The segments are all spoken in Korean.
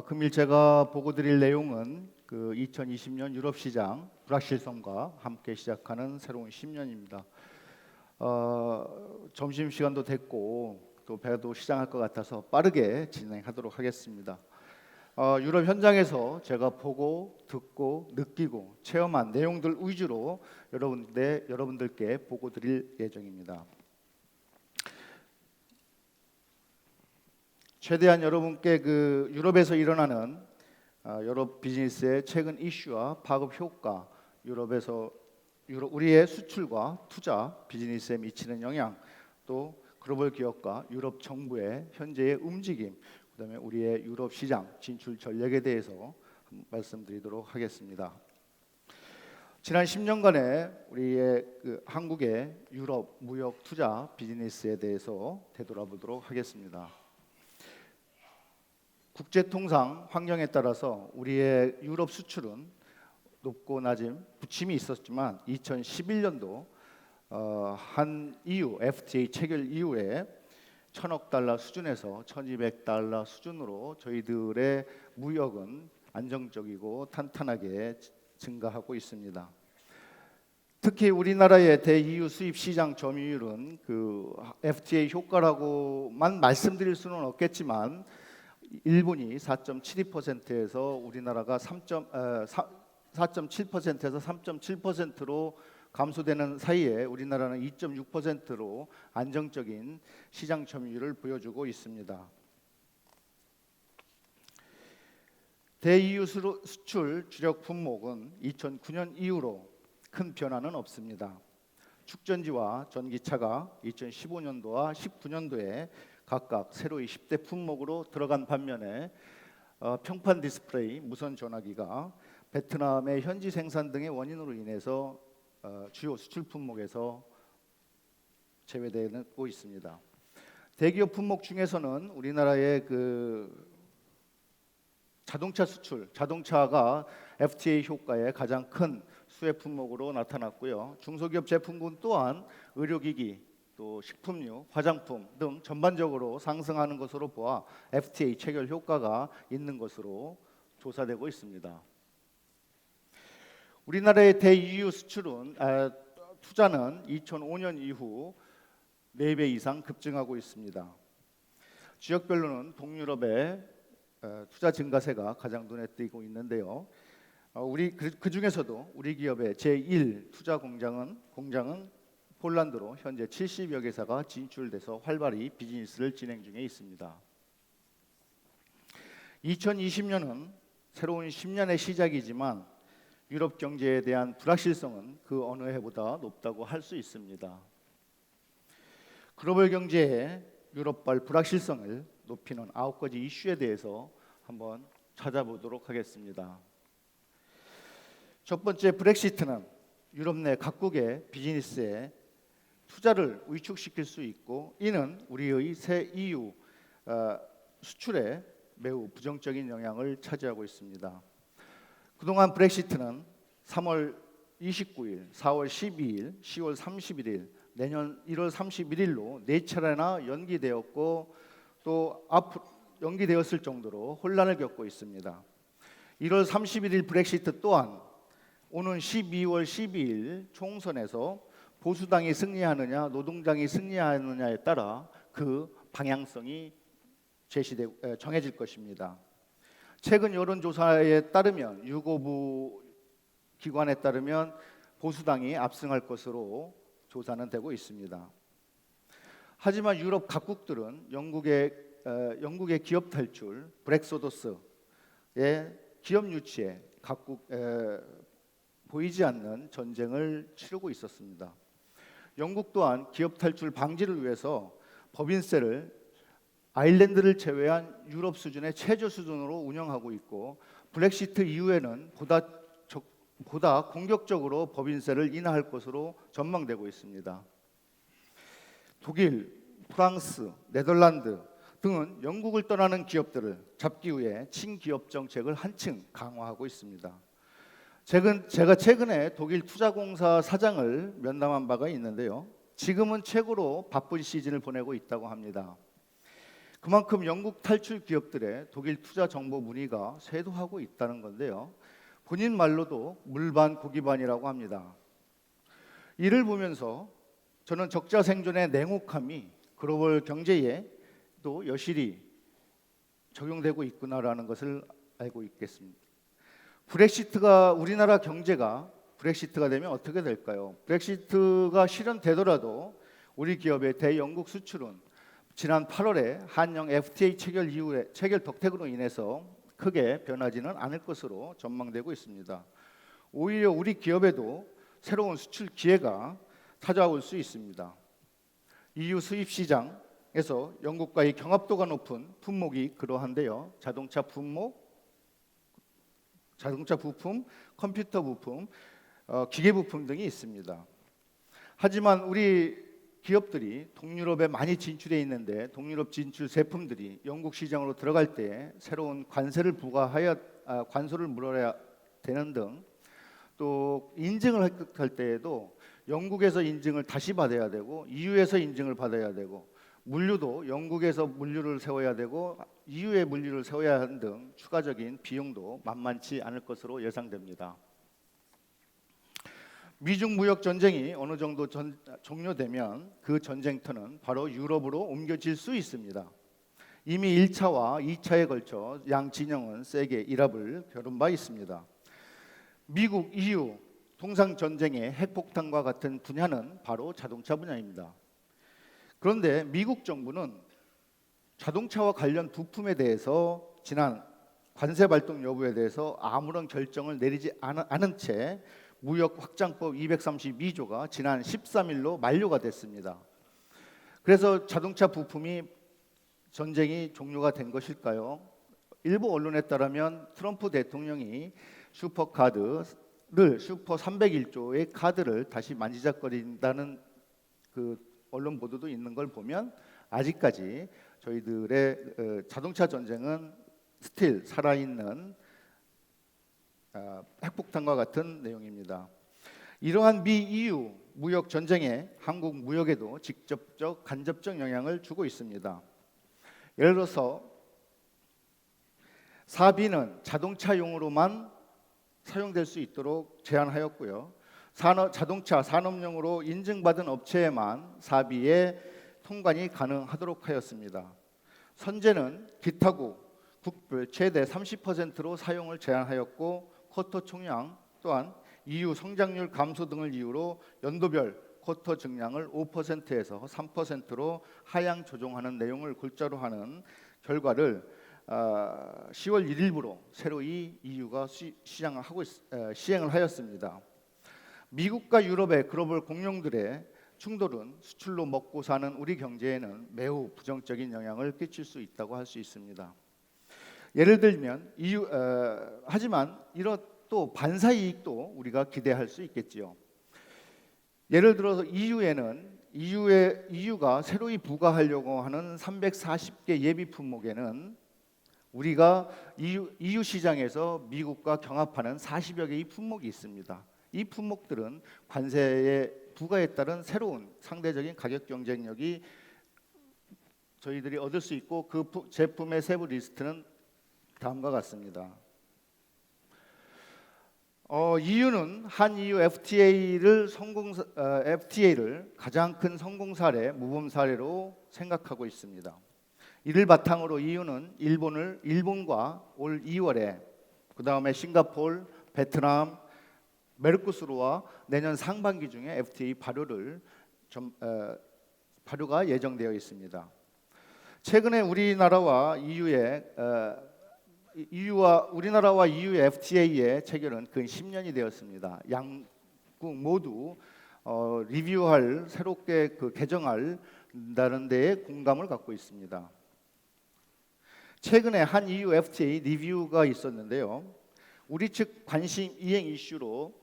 금일 제가 보고 드릴 내용은 그 2020년 유럽 시장 불확실성과 함께 시작하는 새로운 10년입니다. 점심 시간도 됐고 또 배도 시장할 것 같아서 빠르게 진행하도록 하겠습니다. 유럽 현장에서 제가 보고 듣고 느끼고 체험한 내용들 위주로 여러분들께 보고 드릴 예정입니다. 최대한 여러분께 그 유럽에서 일어나는 유럽 비즈니스의 최근 이슈와 파급 효과, 우리의 수출과 투자 비즈니스에 미치는 영향, 또 글로벌 기업과 유럽 정부의 현재의 움직임, 그다음에 우리의 유럽 시장 진출 전략에 대해서 말씀드리도록 하겠습니다. 지난 10년간의 우리의 한국의 유럽 무역 투자 비즈니스에 대해서 되돌아보도록 하겠습니다. 국제통상 환경에 따라서 우리의 유럽 수출은 높고 낮은 부침이 있었지만 2011년도 한 이후 FTA 체결 이후에 1,000억 달러 수준에서 1,200달러 수준으로 저희들의 무역은 안정적이고 탄탄하게 증가하고 있습니다. 특히 우리나라의 대EU 수입 시장 점유율은 그 FTA 효과라고만 말씀드릴 수는 없겠지만 일본이 4.72%에서 우리나라가 4.7%에서 3.7%로 감소되는 사이에 우리나라는 2.6%로 안정적인 시장 점유율을 보여주고 있습니다. 대EU 수출 주력 품목은 2009년 이후로 큰 변화는 없습니다. 축전지와 전기차가 2015년도와 19년도에 각각 새로이 10대 품목으로 들어간 반면에 평판 디스플레이, 무선 전화기가 베트남의 현지 생산 등의 원인으로 인해서 주요 수출 품목에서 제외되고 있습니다. 대기업 품목 중에서는 우리나라의 그 자동차 수출, 자동차가 FTA 효과에 가장 큰 수혜 품목으로 나타났고요. 중소기업 제품군 또한 의료기기, 또 식품류, 화장품 등 전반적으로 상승하는 것으로 보아 FTA 체결 효과가 있는 것으로 조사되고 있습니다. 우리나라의 대EU 수출은 투자는 2005년 이후 4배 이상 급증하고 있습니다. 지역별로는 동유럽의 투자 증가세가 가장 눈에 띄고 있는데요. 그 중에서도 우리 기업의 제1 투자 공장은 폴란드로 현재 70여 개사가 진출돼서 활발히 비즈니스를 진행 중에 있습니다. 2020년은 새로운 10년의 시작이지만 유럽 경제에 대한 불확실성은 그 어느 해보다 높다고 할 수 있습니다. 글로벌 경제의 유럽발 불확실성을 높이는 9가지 이슈에 대해서 한번 찾아보도록 하겠습니다. 첫 번째, 브렉시트는 유럽 내 각국의 비즈니스에 투자를 위축시킬 수 있고 이는 우리의 새 EU 수출에 매우 부정적인 영향을 차지하고 있습니다. 그동안 브렉시트는 3월 29일, 4월 12일, 10월 31일, 내년 1월 31일로 4차례나 연기되었고 또 앞으로 연기되었을 정도로 혼란을 겪고 있습니다. 1월 31일 브렉시트 또한 오는 12월 12일 총선에서 보수당이 승리하느냐 노동당이 승리하느냐에 따라 그 방향성이 정해질 것입니다. 최근 여론조사에 따르면 유고부 기관에 따르면 보수당이 압승할 것으로 조사는 되고 있습니다. 하지만 유럽 각국들은 영국의 기업 탈출, 브렉소더스의 기업 유치에 각국 보이지 않는 전쟁을 치르고 있었습니다. 영국 또한 기업 탈출 방지를 위해서 법인세를 아일랜드를 제외한 유럽 수준의 최저 수준으로 운영하고 있고 브렉시트 이후에는 보다 공격적으로 법인세를 인하할 것으로 전망되고 있습니다. 독일, 프랑스, 네덜란드 등은 영국을 떠나는 기업들을 잡기 위해 친기업 정책을 한층 강화하고 있습니다. 제가 최근에 독일 투자공사 사장을 면담한 바가 있는데요. 지금은 최고로 바쁜 시즌을 보내고 있다고 합니다. 그만큼 영국 탈출 기업들의 독일 투자 정보 문의가 쇄도하고 있다는 건데요. 본인 말로도 물반 고기반이라고 합니다. 이를 보면서 저는 적자 생존의 냉혹함이 글로벌 경제에도 여실히 적용되고 있구나라는 것을 알고 있겠습니다. 브렉시트가 우리나라 경제가 브렉시트가 되면 어떻게 될까요? 브렉시트가 실현되더라도 우리 기업의 대영국 수출은 지난 8월에 한영 FTA 체결 이후에 체결 덕택으로 인해서 크게 변하지는 않을 것으로 전망되고 있습니다. 오히려 우리 기업에도 새로운 수출 기회가 찾아올 수 있습니다. EU 수입 시장에서 영국과의 경합도가 높은 품목이 그러한데요. 자동차 부품, 컴퓨터 부품, 기계 부품 등이 있습니다. 하지만 우리 기업들이 동유럽에 많이 진출해 있는데 동유럽 진출 제품들이 영국 시장으로 들어갈 때 새로운 관세를 부과하여 관소를 물어야 되는 등, 또 인증을 획득할 때에도 영국에서 인증을 다시 받아야 되고 EU에서 인증을 받아야 되고, 물류도 영국에서 물류를 세워야 되고 EU에 물류를 세워야 하는 등 추가적인 비용도 만만치 않을 것으로 예상됩니다. 미중 무역 전쟁이 어느 정도 종료되면 그 전쟁터는 바로 유럽으로 옮겨질 수 있습니다. 이미 1차와 2차에 걸쳐 양 진영은 세게 일합을 겨룬 바 있습니다. 미국, EU 통상 전쟁의 핵폭탄과 같은 분야는 바로 자동차 분야입니다. 그런데 미국 정부는 자동차와 관련 부품에 대해서 지난 관세 발동 여부에 대해서 아무런 결정을 내리지 않은 채 무역 확장법 232조가 지난 13일로 만료가 됐습니다. 그래서 자동차 부품이 전쟁이 종료가 된 것일까요? 일부 언론에 따르면 트럼프 대통령이 슈퍼 301조의 카드를 다시 만지작거린다는 그 언론 보도도 있는 걸 보면 아직까지 저희들의 자동차 전쟁은 스틸 살아있는 핵폭탄과 같은 내용입니다. 이러한 미 EU 무역 전쟁에 한국 무역에도 직접적 간접적 영향을 주고 있습니다. 예를 들어서 사비는 자동차용으로만 사용될 수 있도록 제한하였고요. 자동차 산업용으로 인증받은 업체에만 사비의 통관이 가능하도록 하였습니다. 선제는 기타국 국별 최대 30%로 사용을 제한하였고, 쿼터 총량 또한 EU 성장률 감소 등을 이유로 연도별 쿼터 증량을 5%에서 3%로 하향 조정하는 내용을 골자로 하는 결과를 10월 1일부로 새로이 EU가 시행을 하였습니다. 미국과 유럽의 글로벌 공룡들의 충돌은 수출로 먹고 사는 우리 경제에는 매우 부정적인 영향을 끼칠 수 있다고 할 수 있습니다. 예를 들면 하지만 이런 또 반사 이익도 우리가 기대할 수 있겠지요. 예를 들어서 EU가 새로이 부과하려고 하는 340개 예비 품목에는 우리가 EU 시장에서 미국과 경합하는 40여 개의 품목이 있습니다. 이 품목들은 관세에 부과에 따른 새로운 상대적인 가격 경쟁력이 저희들이 얻을 수 있고, 그 제품의 세부 리스트는 다음과 같습니다. EU는 한 EU FTA를 가장 큰 성공 사례, 모범 사례로 생각하고 있습니다. 이를 바탕으로 EU는 일본과 올 2월에, 그 다음에 싱가포르, 베트남, 메르코스루와 내년 상반기 중에 FTA 발효가 예정되어 있습니다. 최근에 우리나라와 EU의 FTA의 체결은 근 10년이 되었습니다. 양국 모두 리뷰할, 새롭게 개정한다는 데에 공감을 갖고 있습니다. 최근에 한 EU FTA 리뷰가 있었는데요. 우리 측 관심 이행 이슈로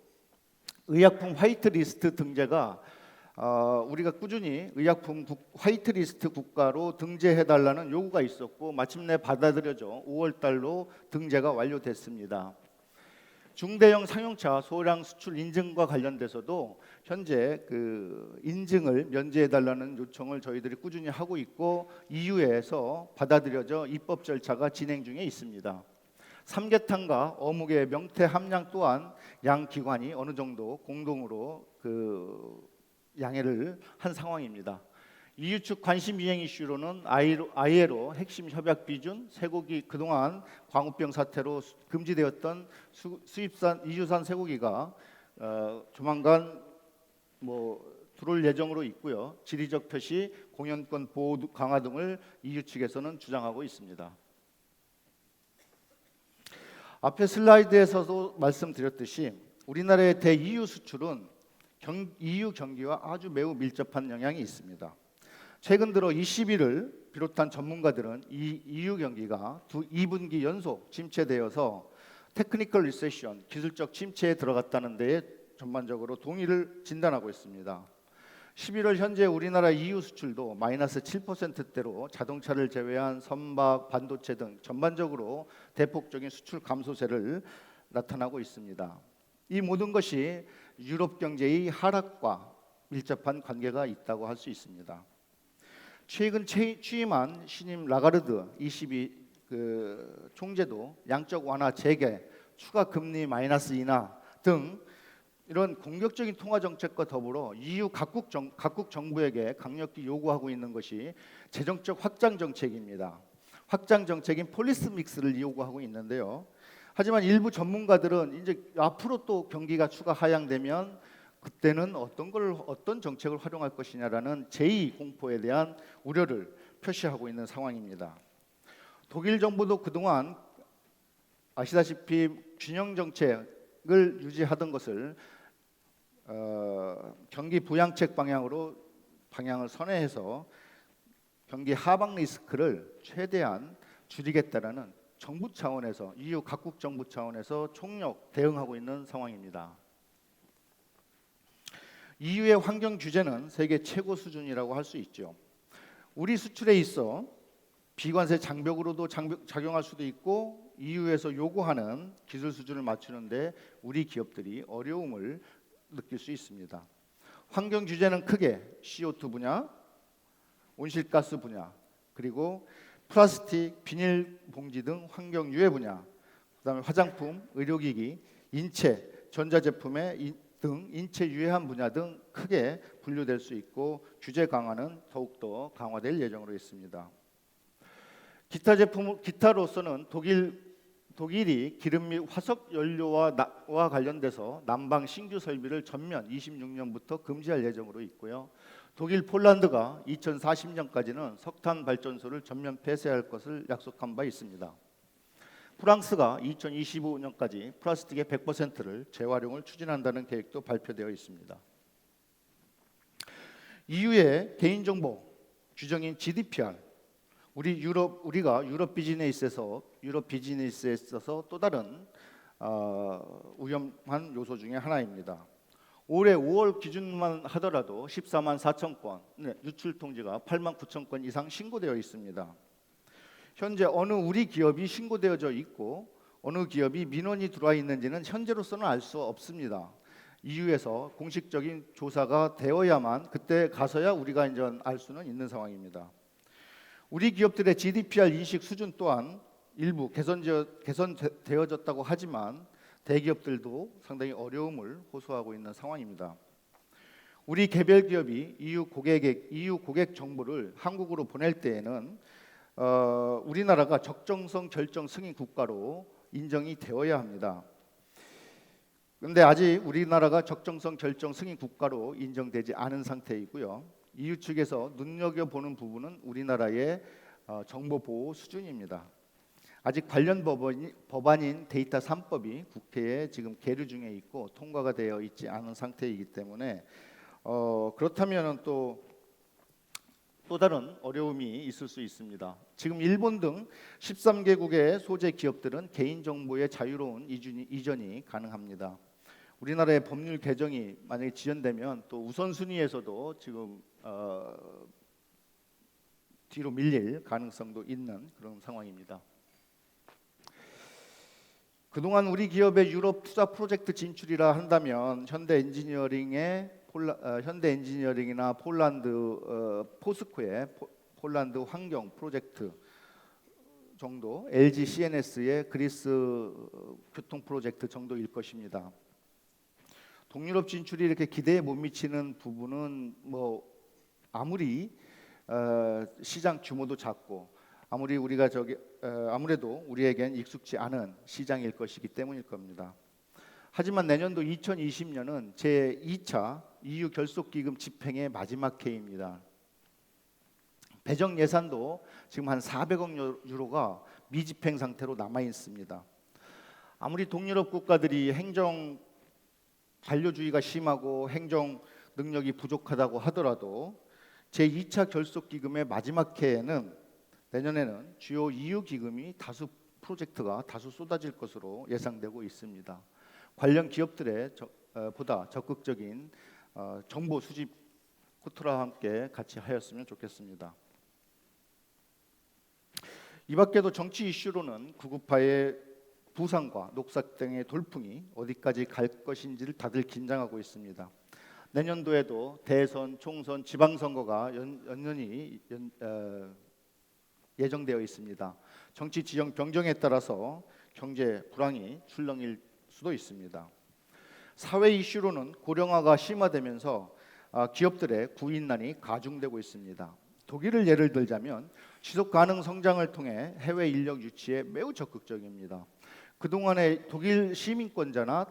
의약품 화이트리스트 등재가 우리가 꾸준히 의약품 화이트리스트 국가로 등재해달라는 요구가 있었고, 마침내 받아들여져 5월 달로 등재가 완료됐습니다. 중대형 상용차 소량 수출 인증과 관련돼서도 현재 그 인증을 면제해달라는 요청을 저희들이 꾸준히 하고 있고 EU에서 받아들여져 입법 절차가 진행 중에 있습니다. 삼계탕과 어묵의 명태 함량 또한 양 기관이 어느 정도 공동으로 그 양해를 한 상황입니다. EU 측 관심 이행 이슈로는 ILO 핵심 협약 비준, 쇠고기 그동안 광우병 사태로 금지되었던 수입산 EU산 쇠고기가 조만간 들어올 예정으로 있고요. 지리적 표시, 공연권 보호 강화 등을 EU 측에서는 주장하고 있습니다. 앞에 슬라이드에서도 말씀드렸듯이 우리나라의 대EU 수출은 EU 경기와 아주 매우 밀접한 영향이 있습니다. 최근 들어 20일을 비롯한 전문가들은 이 EU 경기가 2분기 연속 침체되어서 테크니컬 리세션, 기술적 침체에 들어갔다는 데에 전반적으로 동의를 진단하고 있습니다. 11월 현재 우리나라 EU 수출도 마이너스 7%대로 자동차를 제외한 선박, 반도체 등 전반적으로 대폭적인 수출 감소세를 나타나고 있습니다. 이 모든 것이 유럽 경제의 하락과 밀접한 관계가 있다고 할 수 있습니다. 최근 취임한 신임 라가르드 ECB 총재도 양적 완화 재개, 추가 금리 마이너스 인하 등 이런 공격적인 통화 정책과 더불어 EU 각국 정부에게 강력히 요구하고 있는 것이 재정적 확장 정책입니다. 확장 정책인 폴리스 믹스를 요구하고 있는데요. 하지만 일부 전문가들은 이제 앞으로 또 경기가 추가 하향되면 그때는 어떤 정책을 활용할 것이냐라는 제2 공포에 대한 우려를 표시하고 있는 상황입니다. 독일 정부도 그동안 아시다시피 균형 정책을 유지하던 것을 경기 부양책 방향을 선회해서 경기 하방 리스크를 최대한 줄이겠다라는 정부 차원에서 EU 각국 정부 차원에서 총력 대응하고 있는 상황입니다. EU의 환경 규제는 세계 최고 수준이라고 할 수 있죠. 우리 수출에 있어 비관세 장벽으로도 작용할 수도 있고 EU에서 요구하는 기술 수준을 맞추는데 우리 기업들이 어려움을 느낄 수 있습니다. 환경 규제는 크게 CO2 분야, 온실가스 분야, 그리고 플라스틱, 비닐 봉지 등 환경 유해 분야, 그다음에 화장품, 의료기기, 인체, 전자제품의 등 인체 유해한 분야 등 크게 분류될 수 있고 규제 강화는 더욱더 강화될 예정으로 있습니다. 기타로서는 독일이 기름 및 화석 연료와 관련돼서 난방 신규 설비를 전면 26년부터 금지할 예정으로 있고요. 독일, 폴란드가 2040년까지는 석탄 발전소를 전면 폐쇄할 것을 약속한 바 있습니다. 프랑스가 2025년까지 플라스틱의 100%를 재활용을 추진한다는 계획도 발표되어 있습니다. EU의 개인정보 규정인 GDPR, 우리가 유럽 비즈니스에 있어서 또 다른 위험한 요소 중에 하나입니다. 올해 5월 기준만 하더라도 14만 4천 건, 유출 통지가 8만 9천 건 이상 신고되어 있습니다. 현재 어느 우리 기업이 신고되어져 있고 어느 기업이 민원이 들어와 있는지는 현재로서는 알 수 없습니다. EU에서 공식적인 조사가 되어야만 그때 가서야 우리가 이제 알 수는 있는 상황입니다. 우리 기업들의 GDPR 인식 수준 또한 일부 개선되어졌다고 하지만 대기업들도 상당히 어려움을 호소하고 있는 상황입니다. 우리 개별 기업이 EU 고객 정보를 한국으로 보낼 때에는 우리나라가 적정성 결정 승인 국가로 인정이 되어야 합니다. 그런데 아직 우리나라가 적정성 결정 승인 국가로 인정되지 않은 상태이고요. EU 측에서 눈여겨보는 부분은 우리나라의 정보 보호 수준입니다. 아직 관련 법안인 데이터 3법이 국회에 지금 계류 중에 있고 통과가 되어 있지 않은 상태이기 때문에 그렇다면 또 다른 어려움이 있을 수 있습니다. 지금 일본 등 13개국의 소재 기업들은 개인정보의 자유로운 이전이 가능합니다. 우리나라의 법률 개정이 만약에 지연되면 또 우선순위에서도 지금 뒤로 밀릴 가능성도 있는 그런 상황입니다. 그동안 우리 기업의 유럽 투자 프로젝트 진출이라 한다면 현대 엔지니어링이나 포스코의 폴란드 환경 프로젝트 정도, LG CNS의 그리스 교통 프로젝트 정도일 것입니다. 동유럽 진출이 이렇게 기대에 못 미치는 부분은 아무리 시장 규모도 작고 아무래도 우리에겐 익숙지 않은 시장일 것이기 때문일 겁니다. 하지만 내년도 2020년은 제2차 EU 결속기금 집행의 마지막 해입니다. 배정 예산도 지금 한 400억 유로가 미집행 상태로 남아 있습니다. 아무리 동유럽 국가들이 행정 관료주의가 심하고 행정 능력이 부족하다고 하더라도 제2차 결속기금의 마지막 해에는 내년에는 주요 EU 기금이 프로젝트가 다수 쏟아질 것으로 예상되고 있습니다. 관련 기업들의 보다 적극적인 정보 수집 코트라와 함께 같이 하였으면 좋겠습니다. 이 밖에도 정치 이슈로는 구급파의 부상과 녹색 등의 돌풍이 어디까지 갈 것인지를 다들 긴장하고 있습니다. 내년도에도 대선, 총선, 지방선거가 연연히 예정되어 있습니다. 정치 지형 변경에 따라서 경제 불황이 출렁일 수도 있습니다. 사회 이슈로는 고령화가 심화되면서 기업들의 구인난이 가중되고 있습니다. 독일을 예를 들자면 지속 가능 성장을 통해 해외 인력 유치에 매우 적극적입니다. 그동안의 독일 시민권자나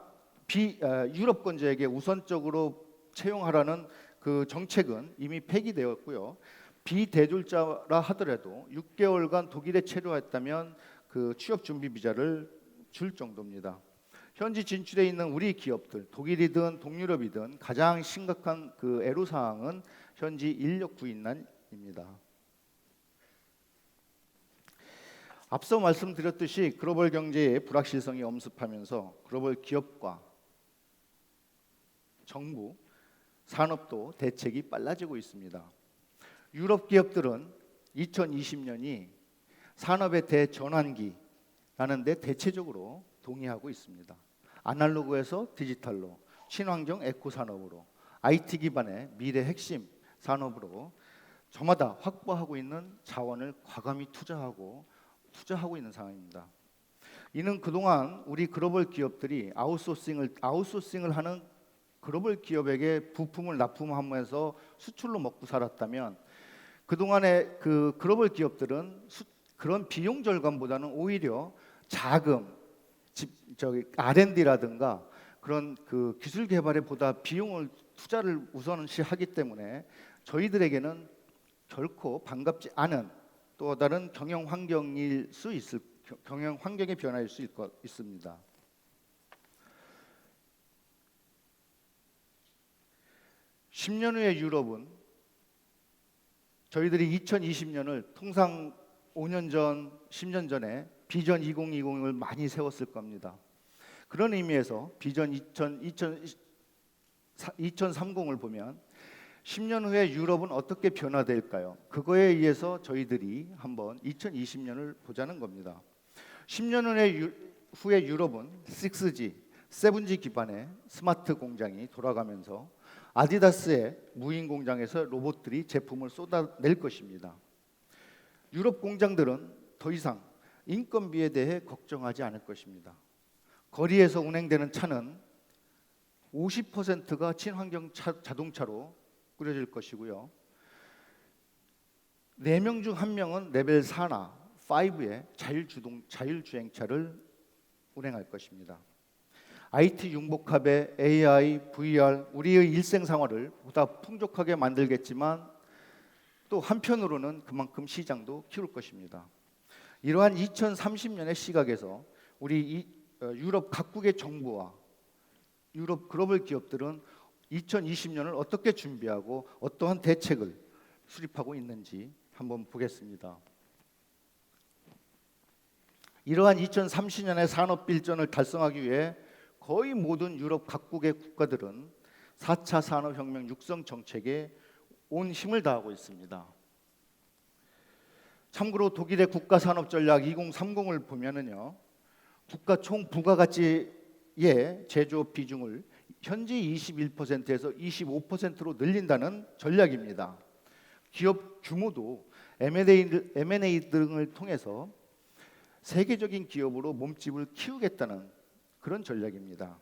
유럽권자에게 우선적으로 채용하라는 그 정책은 이미 폐기되었고요. 비대졸자라 하더라도 6개월간 독일에 체류했다면 그 취업 준비 비자를 줄 정도입니다. 현지 진출해 있는 우리 기업들, 독일이든 동유럽이든 가장 심각한 그 애로사항은 현지 인력 구인난입니다. 앞서 말씀드렸듯이 글로벌 경제의 불확실성이 엄습하면서 글로벌 기업과 정부, 산업도 대책이 빨라지고 있습니다. 유럽 기업들은 2020년이 산업의 대전환기라는 데 대체적으로 동의하고 있습니다. 아날로그에서 디지털로, 친환경 에코산업으로, IT 기반의 미래 핵심 산업으로 저마다 확보하고 있는 자원을 과감히 투자하고 있는 상황입니다. 이는 그동안 우리 글로벌 기업들이 아웃소싱을 하는 글로벌 기업에게 부품을 납품하면서 수출로 먹고 살았다면 그동안의 그 글로벌 기업들은 그런 비용 절감보다는 오히려 자금, R&D라든가 그런 그 기술 개발에 보다 투자를 우선시하기 때문에 저희들에게는 결코 반갑지 않은 또 다른 경영 환경의 변화일 수 있습니다. (10년) 후의 유럽은 저희들이 2020년을 통상 5년 전, 10년 전에 비전 2020을 많이 세웠을 겁니다. 그런 의미에서 비전 2030을 보면 10년 후에 유럽은 어떻게 변화될까요? 그거에 의해서 저희들이 한번 2020년을 보자는 겁니다. 10년 후에 유럽은 6G, 7G 기반의 스마트 공장이 돌아가면서 아디다스의 무인 공장에서 로봇들이 제품을 쏟아낼 것입니다. 유럽 공장들은 더 이상 인건비에 대해 걱정하지 않을 것입니다. 거리에서 운행되는 차는 50%가 친환경 자동차로 꾸려질 것이고요. 4명 중 1명은 레벨 4나 5의 자율주행차를 운행할 것입니다. IT 융복합의 AI, VR, 우리의 일생생활을 보다 풍족하게 만들겠지만 또 한편으로는 그만큼 시장도 키울 것입니다. 이러한 2030년의 시각에서 우리 유럽 각국의 정부와 유럽 글로벌 기업들은 2020년을 어떻게 준비하고 어떠한 대책을 수립하고 있는지 한번 보겠습니다. 이러한 2030년의 산업 빌전을 달성하기 위해 거의 모든 유럽 각국의 국가들은 4차 산업혁명 육성 정책에 온 힘을 다하고 있습니다. 참고로 독일의 국가산업전략 2030을 보면은요, 국가 총 부가가치의 제조업 비중을 현재 21%에서 25%로 늘린다는 전략입니다. 기업 규모도 M&A 등을 통해서 세계적인 기업으로 몸집을 키우겠다는 그런 전략입니다.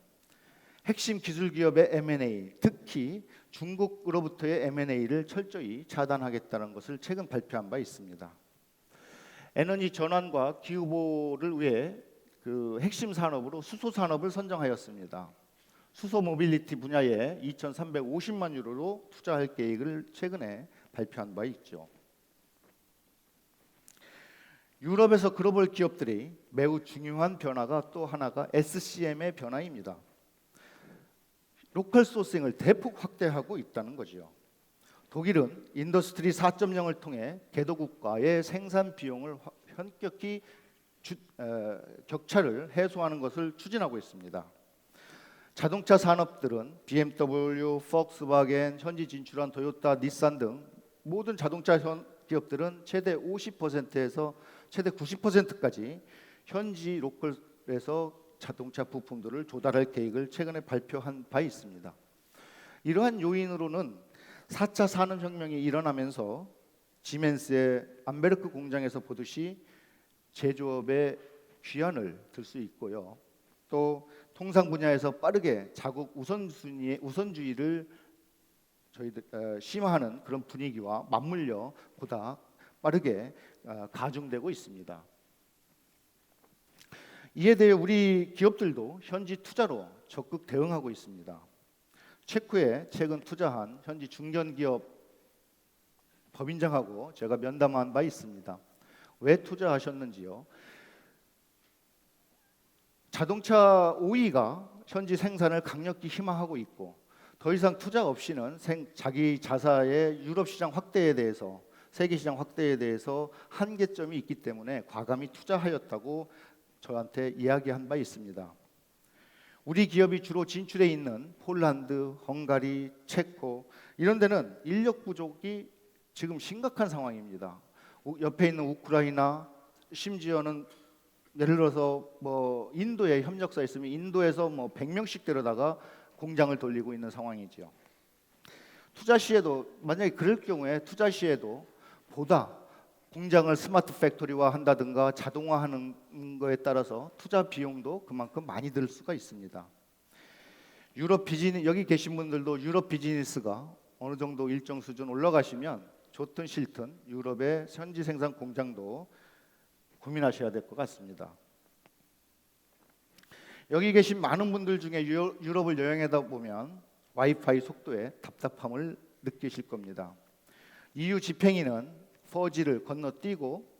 핵심 기술 기업의 M&A, 특히 중국으로부터의 M&A를 철저히 차단하겠다는 것을 최근 발표한 바 있습니다. 에너지 전환과 기후 보호를 위해 그 핵심 산업으로 수소 산업을 선정하였습니다. 수소 모빌리티 분야에 2,350만 유로로 투자할 계획을 최근에 발표한 바 있죠. 유럽에서 글로벌 기업들이 매우 중요한 변화가 또 하나가 SCM의 변화입니다. 로컬 소싱을 대폭 확대하고 있다는 거죠. 독일은 인더스트리 4.0을 통해 개도국과의 생산 비용을 현격히 격차를 해소하는 것을 추진하고 있습니다. 자동차 산업들은 BMW, 폭스바겐, 현지 진출한 토요타, 닛산 등 모든 자동차 기업들은 최대 50%에서 최대 90%까지 현지 로컬에서 자동차 부품들을 조달할 계획을 최근에 발표한 바 있습니다. 이러한 요인으로는 4차 산업혁명이 일어나면서 지멘스의 암베르크 공장에서 보듯이 제조업의 귀환을 들 수 있고요. 또 통상 분야에서 빠르게 자국 우선주의를 심화하는 그런 분위기와 맞물려 보다 빠르게 가중되고 있습니다. 이에 대해 우리 기업들도 현지 투자로 적극 대응하고 있습니다. 체코에 최근 투자한 현지 중견기업 법인장하고 제가 면담한 바 있습니다. 왜 투자하셨는지요? 자동차 OE가 현지 생산을 강력히 희망하고 있고 더 이상 투자 없이는 자기 자사의 유럽 시장 확대에 대해서 세계 시장 확대에 대해서 한계점이 있기 때문에 과감히 투자하였다고 저한테 이야기한 바 있습니다. 우리 기업이 주로 진출해 있는 폴란드, 헝가리, 체코 이런 데는 인력 부족이 지금 심각한 상황입니다. 옆에 있는 우크라이나 심지어는 예를 들어서 뭐 인도에 협력사 있으면 인도에서 뭐 100명씩 데려다가 공장을 돌리고 있는 상황이지요. 투자 시에도 만약에 그럴 경우에 투자 시에도 보다 공장을 스마트 팩토리화 한다든가 자동화하는 거에 따라서 투자 비용도 그만큼 많이 들 수가 있습니다. 유럽 비즈니스 여기 계신 분들도 유럽 비즈니스가 어느 정도 일정 수준 올라가시면 좋든 싫든 유럽의 현지 생산 공장도 고민하셔야 될 것 같습니다. 여기 계신 많은 분들 중에 유럽을 여행하다 보면 와이파이 속도에 답답함을 느끼실 겁니다. EU 집행위는 4G를 건너뛰고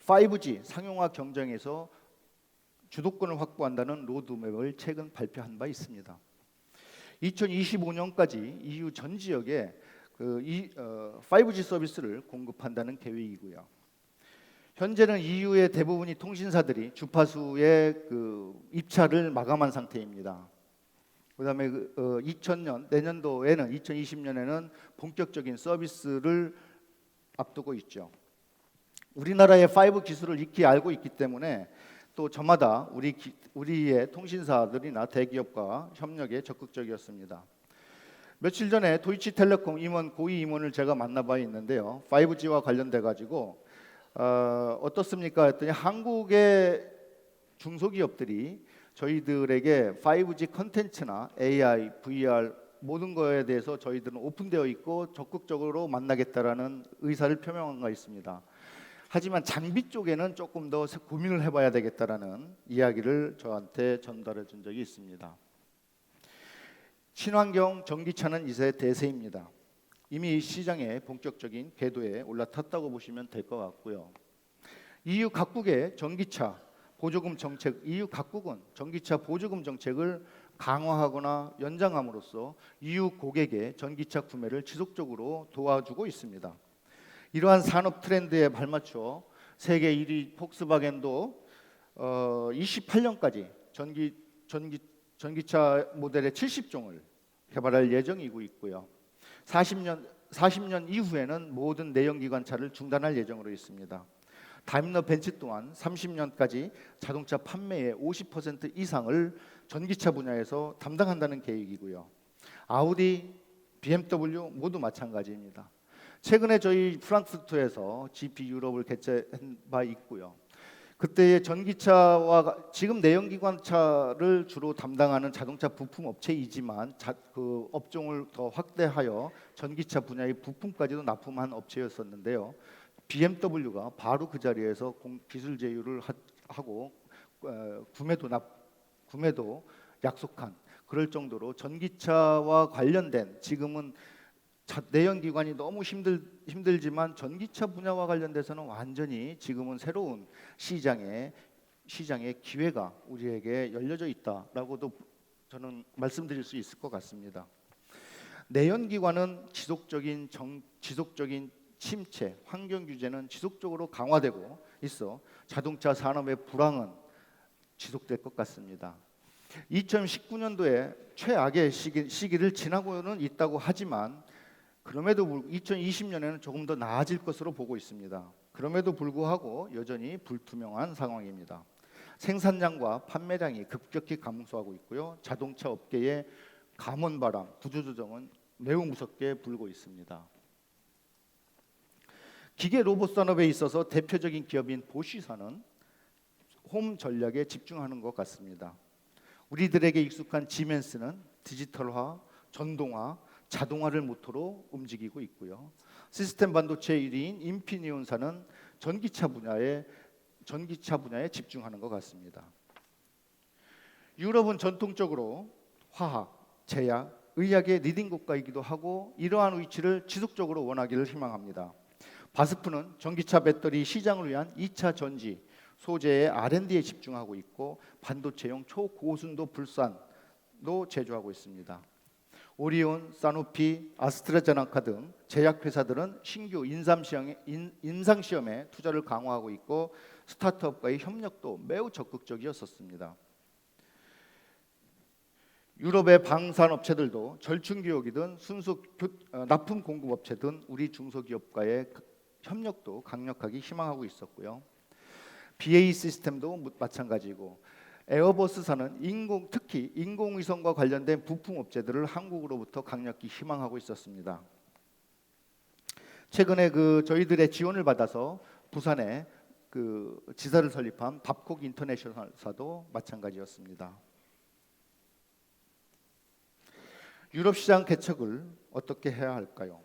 5G 상용화 경쟁에서 주도권을 확보한다는 로드맵을 최근 발표한 바 있습니다. 2025년까지 EU 전 지역에 5G 서비스를 공급한다는 계획이고요. 현재는 EU의 대부분이 통신사들이 주파수의 입찰을 마감한 상태입니다. 그다음에 2020년에는 본격적인 서비스를 앞두고 있죠. 우리나라의 5 기술을 익히 알고 있기 때문에 또 저마다 우리의 통신사들이나 대기업과 협력에 적극적이었습니다. 며칠 전에 도이치텔레콤 고위 임원을 제가 만나봐 있는데요. 5G와 관련돼 가지고 어떻습니까? 했더니 한국의 중소기업들이 저희들에게 5G 컨텐츠나 AI, VR 모든 거에 대해서 저희들은 오픈되어 있고 적극적으로 만나겠다라는 의사를 표명한 바 있습니다. 하지만 장비 쪽에는 조금 더 고민을 해봐야 되겠다라는 이야기를 저한테 전달해 준 적이 있습니다. 친환경 전기차는 이제 대세입니다. 이미 시장에 본격적인 궤도에 올라탔다고 보시면 될 것 같고요. EU 각국의 전기차 보조금 정책, EU 각국은 전기차 보조금 정책을 강화하거나 연장함으로써 EU 고객의 전기차 구매를 지속적으로 도와주고 있습니다. 이러한 산업 트렌드에 발맞춰 세계 1위 폭스바겐도 28년까지 전기차 모델의 70종을 개발할 예정이고 있고요. 40년 이후에는 모든 내연기관차를 중단할 예정으로 있습니다. 다임러 벤츠 또한 30년까지 자동차 판매의 50% 이상을 전기차 분야에서 담당한다는 계획이고요. 아우디, BMW 모두 마찬가지입니다. 최근에 저희 프랑크푸르트에서 GP 유럽을 개최한 바 있고요. 그때의 전기차와 지금 내연기관차를 주로 담당하는 자동차 부품 업체이지만 그 업종을 더 확대하여 전기차 분야의 부품까지도 납품한 업체였었는데요. BMW가 바로 그 자리에서 기술 제휴를 하고 구매도 약속한 그럴 정도로 전기차와 관련된 지금은 내연기관이 너무 힘들지만 전기차 분야와 관련돼서는 완전히 지금은 새로운 시장의 기회가 우리에게 열려져 있다라고도 저는 말씀드릴 수 있을 것 같습니다. 내연기관은 지속적인 침체, 환경 규제는 지속적으로 강화되고 있어 자동차 산업의 불황은 지속될 것 같습니다. 2019년도에 최악의 시기를 지나고는 있다고 하지만 그럼에도 불구하고 2020년에는 조금 더 나아질 것으로 보고 있습니다. 그럼에도 불구하고 여전히 불투명한 상황입니다. 생산량과 판매량이 급격히 감소하고 있고요. 자동차 업계의 감원바람, 구조조정은 매우 무섭게 불고 있습니다. 기계 로봇 산업에 있어서 대표적인 기업인 보쉬사는 홈 전략에 집중하는 것 같습니다. 우리들에게 익숙한 지멘스는 디지털화, 전동화, 자동화를 모토로 움직이고 있고요. 시스템 반도체 1위인 인피니온사는 전기차 분야에 집중하는 것 같습니다. 유럽은 전통적으로 화학, 제약, 의학의 리딩 국가이기도 하고 이러한 위치를 지속적으로 원하기를 희망합니다. 바스프는 전기차 배터리 시장을 위한 2차 전지 소재의 R&D에 집중하고 있고 반도체용 초고순도 불산도 제조하고 있습니다. 오리온, 사노피, 아스트라제네카 등 제약회사들은 신규 임상시험에 투자를 강화하고 있고 스타트업과의 협력도 매우 적극적이었었습니다. 유럽의 방산업체들도 절충기업이든 순수 납품 공급업체든 우리 중소기업과의 협력도 강력하게 희망하고 있었고요. BAE 시스템도 마찬가지고 에어버스사는 특히 인공위성과 관련된 부품 업체들을 한국으로부터 강력히 희망하고 있었습니다. 최근에 저희들의 지원을 받아서 부산에 지사를 설립한 밥콕 인터내셔널사도 마찬가지였습니다. 유럽 시장 개척을 어떻게 해야 할까요?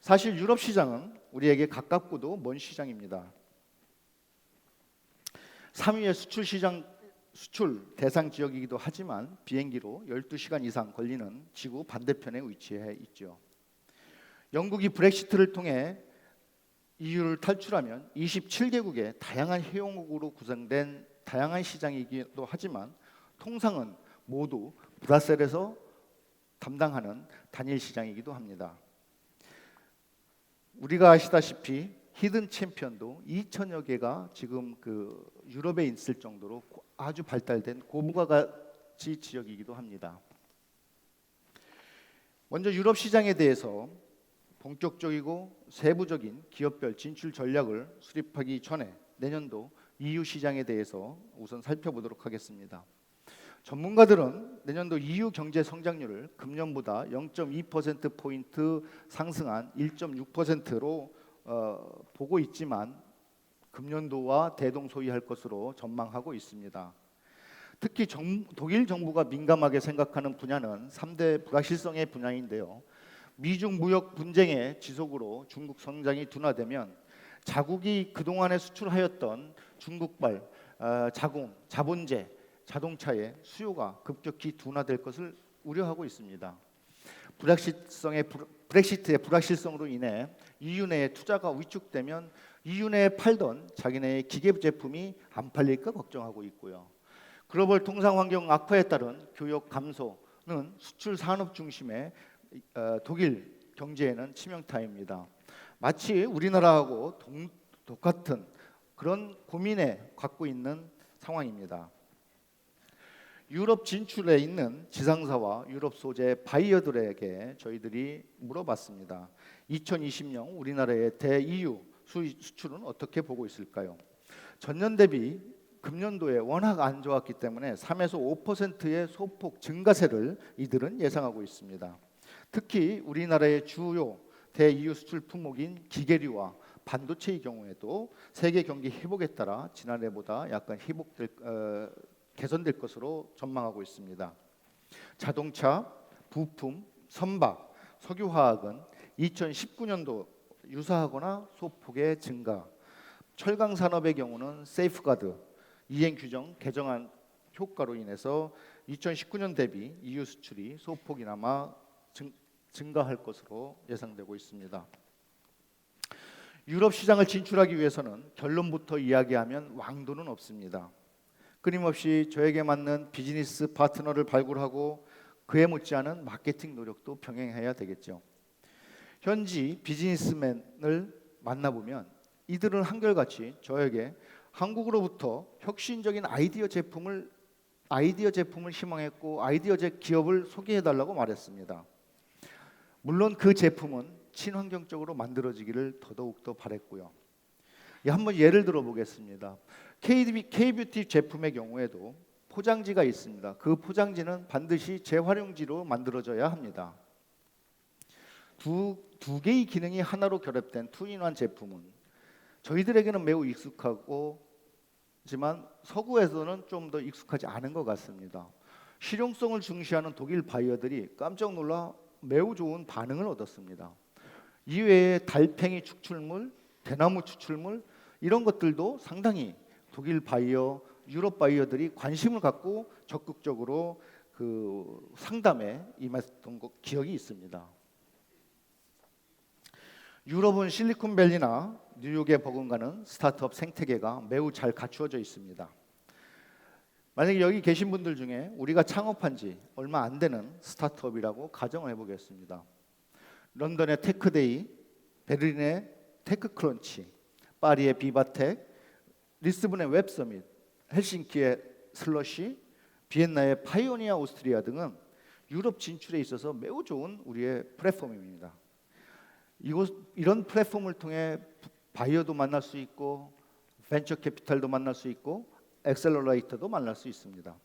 사실 유럽 시장은 우리에게 가깝고도 먼 시장입니다. 3위의 수출 대상 지역이기도 하지만 비행기로 12시간 이상 걸리는 지구 반대편에 위치해 있죠. 영국이 브렉시트를 통해 EU를 탈출하면 27개국의 다양한 회원국으로 구성된 다양한 시장이기도 하지만 통상은 모두 브뤼셀에서 담당하는 단일 시장이기도 합니다. 우리가 아시다시피 히든 챔피언도 2천여 개가 지금 유럽에 있을 정도로 아주 발달된 고부가 가치 지역이기도 합니다. 먼저 유럽 시장에 대해서 본격적이고 세부적인 기업별 진출 전략을 수립하기 전에 내년도 EU 시장에 대해서 우선 살펴보도록 하겠습니다. 전문가들은 내년도 EU 경제 성장률을 금년보다 0.2%포인트 상승한 1.6%로 보고 있지만 금년도와 대동소이할 것으로 전망하고 있습니다. 특히 독일 정부가 민감하게 생각하는 분야는 3대 불확실성의 분야인데요. 미중 무역 분쟁의 지속으로 중국 성장이 둔화되면 자국이 그동안에 수출하였던 중국발 자본재, 자동차의 수요가 급격히 둔화될 것을 우려하고 있습니다. 브렉시트의 불확실성으로 인해 EU 내에 투자가 위축되면 EU 내에 팔던 자기네의 기계 제품이 안 팔릴까 걱정하고 있고요. 글로벌 통상 환경 악화에 따른 교역 감소는 수출 산업 중심의 독일 경제에는 치명타입니다. 마치 우리나라하고 똑같은 그런 고민에 갖고 있는 상황입니다. 유럽 진출에 있는 지상사와 유럽 소재 바이어들에게 저희들이 물어봤습니다. 2020년 우리나라의 대EU 수출은 어떻게 보고 있을까요? 전년 대비 금년도에 워낙 안 좋았기 때문에 3에서 5%의 소폭 증가세를 이들은 예상하고 있습니다. 특히 우리나라의 주요 대이유 수출 품목인 기계류와 반도체의 경우에도 세계 경기 회복에 따라 지난해보다 약간 개선될 것으로 전망하고 있습니다. 자동차, 부품, 선박, 석유화학은 2019년도 유사하거나 소폭의 증가, 철강 산업의 경우는 세이프가드 이행 규정 개정안 효과로 인해서 2019년 대비 EU 수출이 소폭이나마 증가할 것으로 예상되고 있습니다. 유럽 시장을 진출하기 위해서는 결론부터 이야기하면 왕도는 없습니다. 끊임없이 저에게 맞는 비즈니스 파트너를 발굴하고 그에 못지않은 마케팅 노력도 병행해야 되겠죠. 현지 비즈니스맨을 만나보면 이들은 한결같이 저에게 한국으로부터 혁신적인 아이디어 제품을 희망했고 아이디어 기업을 소개해달라고 말했습니다. 물론 그 제품은 친환경적으로 만들어지기를 더더욱더 바랬고요. 한번 예를 들어 보겠습니다. K-뷰티 제품의 경우에도 포장지가 있습니다. 그 포장지는 반드시 재활용지로 만들어져야 합니다. 두 개의 기능이 하나로 결합된 투인원 제품은 저희들에게는 매우 익숙하지만 서구에서는 좀 더 익숙하지 않은 것 같습니다. 실용성을 중시하는 독일 바이어들이 깜짝 놀라 매우 좋은 반응을 얻었습니다. 이외에 달팽이 추출물, 대나무 추출물 이런 것들도 상당히 독일 바이어, 유럽 바이어들이 관심을 갖고 적극적으로 그 상담에 임했던 기억이 있습니다. 유럽은 실리콘밸리나 뉴욕에 버금가는 스타트업 생태계가 매우 잘 갖추어져 있습니다. 만약에 여기 계신 분들 중에 우리가 창업한 지 얼마 안 되는 스타트업이라고 가정을 해보겠습니다. 런던의 테크데이, 베를린의 테크크런치, 파리의 비바텍, 리스본의 웹서밋, 헬싱키의 슬러시, 비엔나의 파이오니아 오스트리아 등은 유럽 진출에 있어서 매우 좋은 우리의 플랫폼입니다. 이런 플랫폼을 통해 바이어도 만날 수 있고 벤처 캐피탈도 만날 수 있고 엑셀러레이터도 만날 수 있습니다.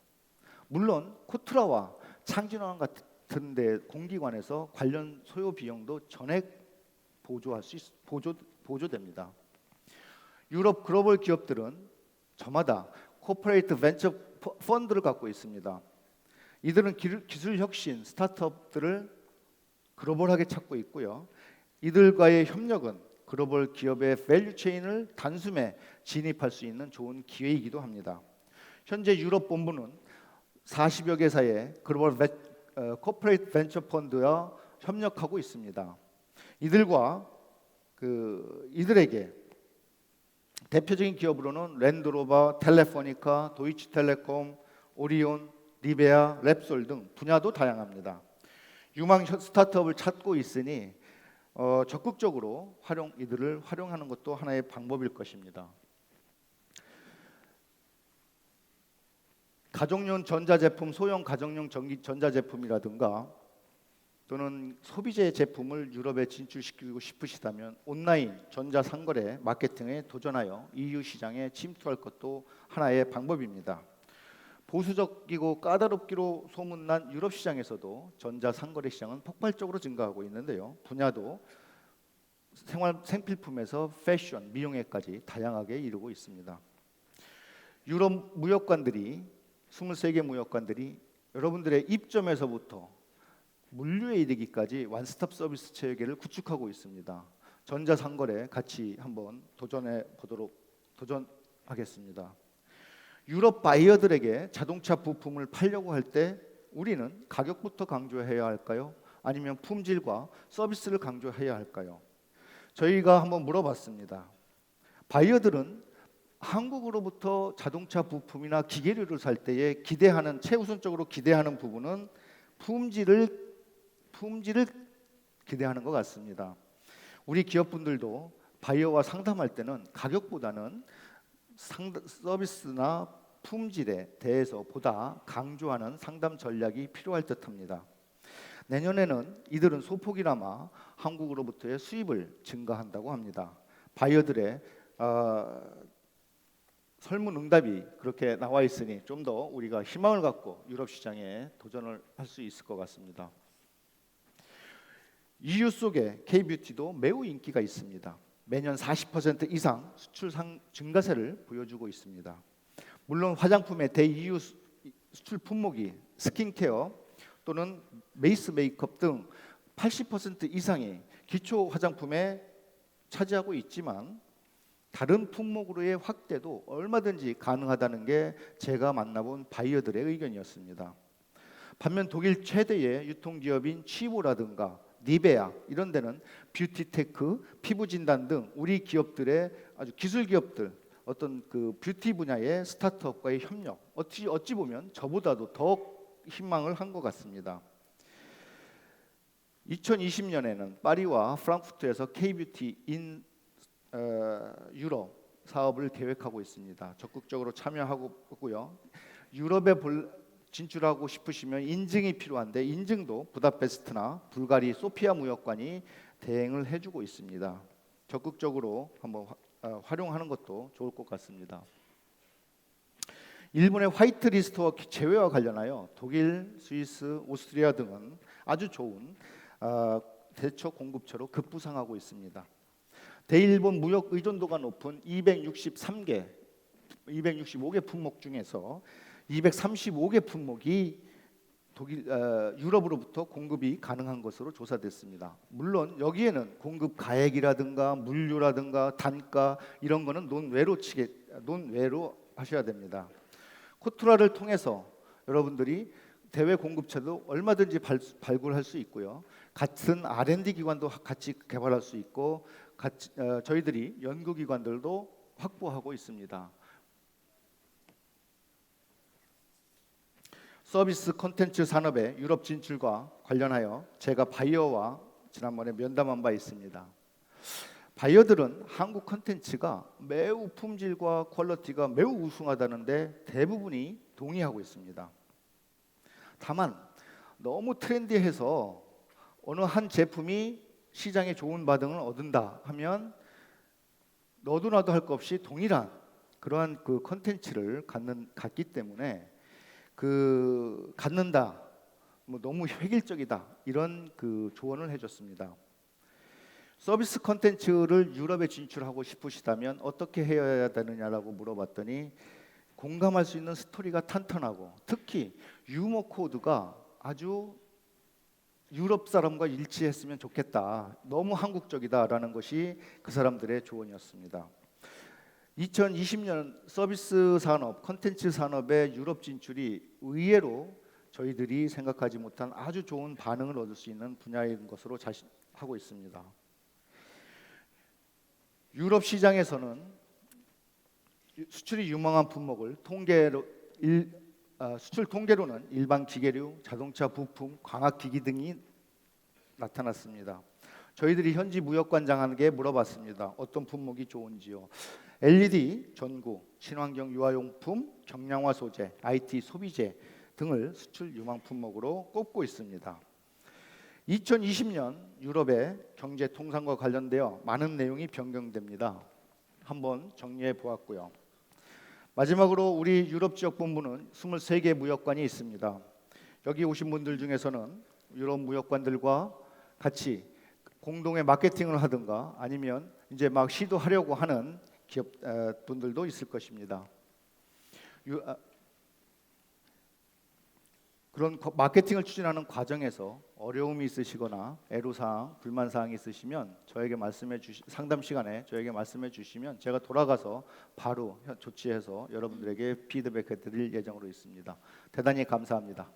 물론 코트라와 창진원 같은 데 공기관에서 관련 소요 비용도 전액 보조됩니다. 유럽 글로벌 기업들은 저마다 코퍼레이트 벤처 펀드를 갖고 있습니다. 이들은 기술 혁신 스타트업들을 글로벌하게 찾고 있고요. 이들과의 협력은 글로벌 기업의 밸류 체인을 단숨에 진입할 수 있는 좋은 기회이기도 합니다. 현재 유럽 본부는 40여 개사의 글로벌 코퍼레이트 벤처 펀드와 협력하고 있습니다. 이들에게 대표적인 기업으로는 랜드로버, 텔레포니카, 도이치텔레콤, 오리온, 리베아, 랩솔 등 분야도 다양합니다. 유망 스타트업을 찾고 있으니 적극적으로 이들을 활용하는 것도 하나의 방법일 것입니다. 가정용 전자제품, 소형 가정용 전자제품이라든가 또는 소비재 제품을 유럽에 진출시키고 싶으시다면 온라인 전자상거래 마케팅에 도전하여 EU 시장에 침투할 것도 하나의 방법입니다. 보수적이고 까다롭기로 소문난 유럽 시장에서도 전자상거래 시장은 폭발적으로 증가하고 있는데요. 분야도 생필품에서 패션, 미용에까지 다양하게 이루고 있습니다. 유럽 무역관들이 23개 무역관들이 여러분들의 입점에서부터 물류에 이르기까지 원스톱 서비스 체계를 구축하고 있습니다. 전자상거래 같이 한번 도전하겠습니다. 유럽 바이어들에게 자동차 부품을 팔려고 할 때 우리는 가격부터 강조해야 할까요? 아니면 품질과 서비스를 강조해야 할까요? 저희가 한번 물어봤습니다. 바이어들은 한국으로부터 자동차 부품이나 기계류를 살 때에 최우선적으로 기대하는 부분은 품질을 기대하는 것 같습니다. 우리 기업분들도 바이어와 상담할 때는 가격보다는 서비스나 품질에 대해서 보다 강조하는 상담 전략이 필요할 듯합니다. 내년에는 이들은 소폭이나마 한국으로부터의 수입을 증가한다고 합니다. 바이어들의 설문응답이 그렇게 나와 있으니 좀 더 우리가 희망을 갖고 유럽 시장에 도전을 할 수 있을 것 같습니다. EU 속에 K-뷰티도 매우 인기가 있습니다. 매년 40% 이상 수출 증가세를 보여주고 있습니다. 물론 화장품의 대-EU 수출 품목이 스킨케어 또는 베이스 메이크업 등 80% 이상이 기초 화장품에 차지하고 있지만 다른 품목으로의 확대도 얼마든지 가능하다는 게 제가 만나본 바이어들의 의견이었습니다. 반면 독일 최대의 유통기업인 치보라든가 니베아 이런 데는 뷰티테크, 피부진단 등 우리 기업들의 아주 기술 기업들 어떤 그 뷰티 분야의 스타트업과의 협력 어찌 보면 저보다도 더 희망을 한 것 같습니다. 2020년에는 파리와 프랑크푸르트에서 K-뷰티 인 유럽 사업을 계획하고 있습니다. 적극적으로 참여하고요. 유럽에 진출하고 싶으시면 인증이 필요한데 인증도 부다페스트나 불가리 소피아 무역관이 대행을 해주고 있습니다. 적극적으로 한번 활용하는 것도 좋을 것 같습니다. 일본의 화이트리스트와 제외와 관련하여 독일, 스위스, 오스트리아 등은 아주 좋은 대처 공급처로 급부상하고 있습니다. 대일본 무역 의존도가 높은 265개 품목 중에서 235개 품목이 유럽으로부터 공급이 가능한 것으로 조사됐습니다. 물론 여기에는 공급 가액이라든가 물류라든가 단가 이런 거는 논외로 하셔야 됩니다. 코투라를 통해서 여러분들이 대외 공급처도 얼마든지 발굴할 수 있고요. 같은 R&D 기관도 같이 개발할 수 있고 저희들이 연구기관들도 확보하고 있습니다. 서비스 콘텐츠 산업의 유럽 진출과 관련하여 제가 바이어와 지난번에 면담한 바 있습니다. 바이어들은 한국 콘텐츠가 매우 품질과 퀄리티가 매우 우수하다는데 대부분이 동의하고 있습니다. 다만 너무 트렌디해서 어느 한 제품이 시장에 좋은 반응을 얻는다 하면 너도 나도 할 것 없이 동일한 그러한 그 콘텐츠를 갖기 때문에 갖는다, 뭐 너무 획일적이다 이런 그 조언을 해줬습니다. 서비스 콘텐츠를 유럽에 진출하고 싶으시다면 어떻게 해야 되느냐라고 물어봤더니 공감할 수 있는 스토리가 탄탄하고 특히 유머 코드가 아주 유럽 사람과 일치했으면 좋겠다. 너무 한국적이다라는 것이 그 사람들의 조언이었습니다. 2020년 서비스 산업, 콘텐츠 산업의 유럽 진출이 의외로 저희들이 생각하지 못한 아주 좋은 반응을 얻을 수 있는 분야인 것으로 자신하고 있습니다. 유럽 시장에서는 수출이 유망한 품목을 수출 통계로는 일반 기계류, 자동차 부품, 광학기기 등이 나타났습니다. 저희들이 현지 무역관장에게 물어봤습니다. 어떤 품목이 좋은지요. LED, 전구, 친환경 유아용품, 경량화 소재, IT 소비재 등을 수출 유망 품목으로 꼽고 있습니다. 2020년 유럽의 경제 통상과 관련되어 많은 내용이 변경됩니다. 한번 정리해 보았고요. 마지막으로 우리 유럽 지역 본부는 23개 무역관이 있습니다. 여기 오신 분들 중에서는 유럽 무역관들과 같이 공동의 마케팅을 하든가 아니면 이제 막 시도하려고 하는 기업 분들도 있을 것입니다. 그런 마케팅을 추진하는 과정에서 어려움이 있으시거나 애로사항, 불만사항이 있으시면 저에게 상담 시간에 저에게 말씀해 주시면 제가 돌아가서 바로 조치해서 여러분들에게 피드백해 드릴 예정으로 있습니다. 대단히 감사합니다.